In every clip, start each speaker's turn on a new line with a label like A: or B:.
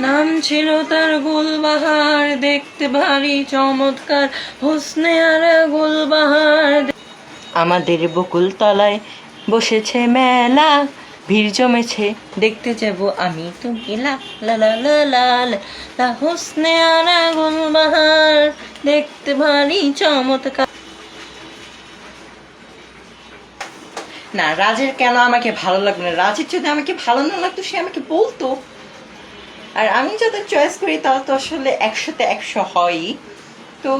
A: নাম ছিল তার গুলবাহার, দেখতে ভারী চমৎকার, হোসনে আরা গুলবাহার। আমাদের বকুল তলায় বসেছে মেলা, ভিড় জমেছে, দেখতে যাব আমি তুমি, লা লা লা লা লা লা, হোসনে আরা গুলবাহার, দেখতে ভারী চমৎকার। না, রাজের কেন আমাকে ভালো লাগবে না? রাজের যদি আমাকে ভালো না লাগতো সে আমাকে বলতো। আর আমি যাদের চয়েস করি তারা তো আসলে 100-তে 100 হয়ই। তো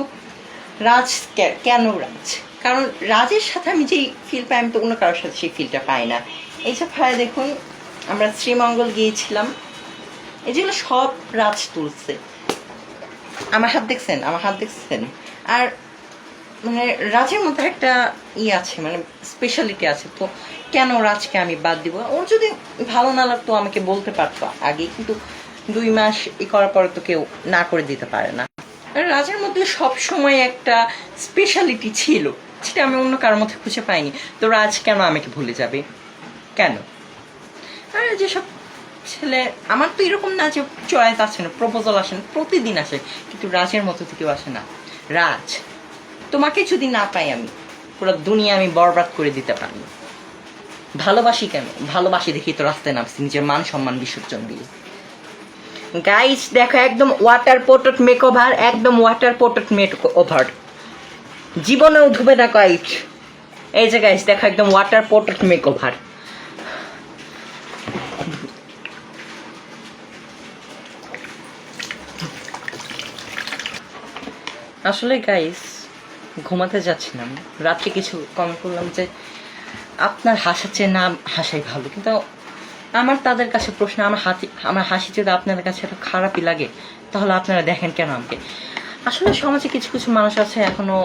A: রাজ কেন রাজ? কারণ রাজের সাথে আমি যেই ফিল পাই আমি তো অন্য কারোর সাথে সেই ফিলটা পাই না। এইসব ভাই দেখুন, আমরা শ্রীমঙ্গল গিয়েছিলাম, এই যেগুলো সব রাজ তুলছে। আমার হাত দেখছেন? আমার হাত দেখছেন? আর মানে রাজের মধ্যে একটা আছে, মানে স্পেশালিটি আছে। তো কেন রাজকে আমি বাদ দিব? ওর যদি ভালো না লাগতো আমাকে বলতে পারতো আগে, কিন্তু 2 মাস করার পরে তো কেউ না করে দিতে পারে না। রাজের মধ্যে সব সময় একটা স্পেশালিটি ছিল, সেটা আমি অন্য কারোর মধ্যে খুঁজে পাইনি। তো রাজ কেন আমাকে ভুলে যাবে? কেন? আর যেসব ছেলে, আমার তো এরকম না যে চয়েস আসে না, প্রপোজাল আসে না, প্রতিদিন আসে, কিন্তু রাজের মতো থেকেও আসে না। রাজ, তোমাকে যদি না পাই আমি পুরো দুনিয়া আমি বরবাদ করে দিতে পারি। ভালোবাসি কেন? ভালোবাসি দেখি তো রাস্তায় নামছি নিজের মান সম্মান বিসর্জন দিয়ে। গাইস দেখো, একদম ওয়াটার পোর্ট্রেট মেকওভার, একদম ওয়াটার পোর্ট্রেট মেকওভার, জীবনেও ধুবে না গাইস। এই যে গাইস দেখো, একদম ওয়াটার পোর্ট্রেট মেকওভার। আসলে গাইস ঘুমাতে যাচ্ছিলাম, রাত্রে কিছু কমেন্ট করলাম যে আপনার হাসার চেয়ে না হাসাই ভালো, কিন্তু আমার তাদের কাছে প্রশ্ন, আমার হাসি যদি আপনাদের কাছে এত খারাপই লাগে তাহলে আপনারা দেখেন কেন আমাকে? আসলে সমাজে কিছু কিছু মানুষ আছে এখনো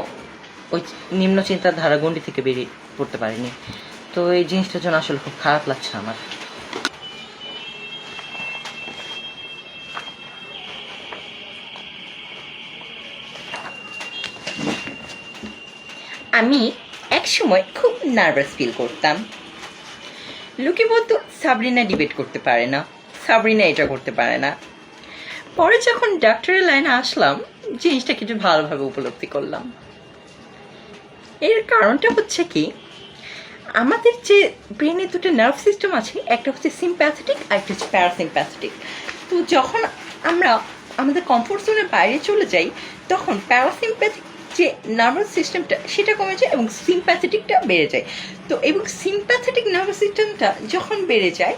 A: ওই নিম্ন চিন্তাধারা গণ্ডি থেকে বেরিয়ে পড়তে পারেনি। তো এই জিনিসটার জন্য আসলে খুব খারাপ লাগছে আমার। আমি একসময় খুব নার্ভাস ফিল করতাম। লোকে বলতো সাবরিনা ডিবেট করতে পারে না, সাবরিনা এটা করতে পারে না। পরে যখন ডাক্তারের লাইনে আসলাম জিনিসটা কিছু ভালোভাবে উপলব্ধি করলাম। এর কারণটা হচ্ছে কি, আমাদের যে ব্রেনে দুটো নার্ভ সিস্টেম আছে, একটা হচ্ছে সিম্প্যাথেটিক আর একটা হচ্ছে প্যারাসিম্প্যাথেটিক। তো যখন আমরা আমাদের কমফোর্ট জোনের বাইরে চলে যাই তখন প্যারাসিম্প্যাথিক যে নার্ভাস সিস্টেমটা সেটা কমে যায় এবং সিম্প্যাথেটিকটা বেড়ে যায়। তো এবং সিম্প্যাথেটিক নার্ভাস সিস্টেমটা যখন বেড়ে যায়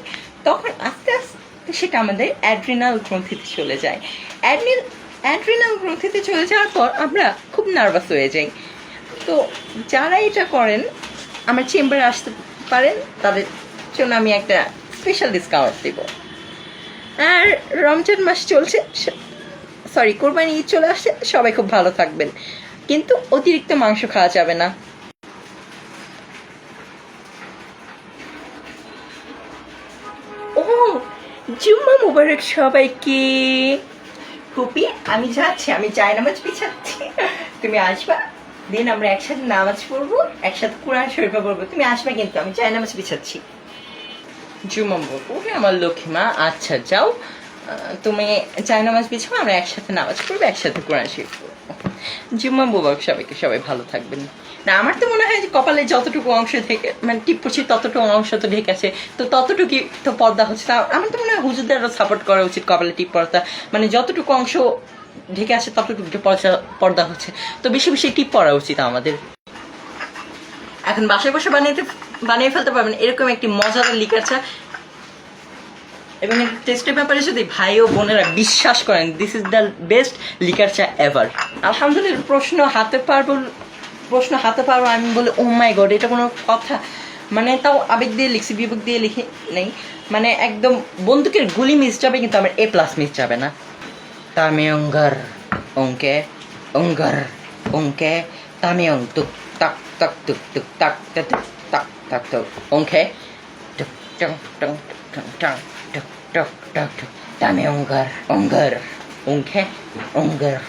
A: তখন আস্তে আস্তে সেটা আমাদের অ্যাড্রিনাল গ্রন্থিতে চলে যায়। অ্যাড্রিনাল গ্রন্থিতে চলে যাওয়ার পর আমরা খুব নার্ভাস হয়ে যাই। তো যারা এটা করেন আমার চেম্বারে আসতে পারেন, তাদের জন্য আমি একটা স্পেশাল ডিসকাউন্ট দেব। আর রমজান মাস চলছে, সরি কোরবানি ঈদ চলে আসছে, সবাই খুব ভালো থাকবেন, কিন্তু অতিরিক্ত মাংস খাওয়া যাবে না। ও জুম্মা মুবারক সবাইকে। ফুপি আমি যাচ্ছি, আমি জায়নামাজ বিছাচ্ছি, তুমি আসবা, দিন আমরা একসাথে নামাজ পড়বো, একসাথে কোরআন শরীফ পড়বো, তুমি আসবে কিন্তু, আমি জায়নামাজ বিছাচ্ছি। জুম্মা বলবো আমার লক্ষ্মীমা, আচ্ছা যাও তুমি জায়নামাজ বিছাও, আমরা একসাথে নামাজ পড়বো, একসাথে কোরআন শরীফ পড়বো। জুম্মা মুবারক সবাইকে, সবাই ভালো থাকবেন। না আমার তো মনে হয় যে কপালে যতটুকু অংশ থেকে মানে টিপ পড়ছি ততটুকু অংশ তো ঢেকে আছে, তো ততটুকুই তো পর্দা হচ্ছে। তা আমার তো মনে হয় হুজুরদেরও সাপোর্ট করা উচিত কপালে টিপ পর্দা, মানে যতটুকু অংশ ঢেকে আছে ততটুকু পর্দা হচ্ছে, তো বেশি বেশি টিপ পরা উচিত আমাদের। এখন বাসায় বসে বানিয়ে ফেলতে পারবেন এরকম একটি মজাদার লিকার চা, এবং টেস্টের ব্যাপারে যদি ভাই ও বোনেরা বিশ্বাস করেন, this is the best liquor চা এভার। আলহামদুলিল্লাহ, প্রশ্ন হাতে পারবো আমি বলে ও মাই গড, এটা কোনো কথা? মানে তাও আবেগ দিয়ে লিখছি, বিবেক দিয়ে লিখে নেই, মানে একদম বন্দুকের গুলি মিস যাবে কিন্তু আমার A+ মিস যাবে না। তামিয়ঙ্গার অঙ্কে অঙ্গার অঙ্কে তামিয়ং টুক টাক টাক টুক টুক টাক টাক টাক টাক টুক অঙ্কে টুক টং টং টং টং টুক টুক টুক টুক তামিয়ঙ্গার অঙ্গার অঙ্কে অঙ্গার।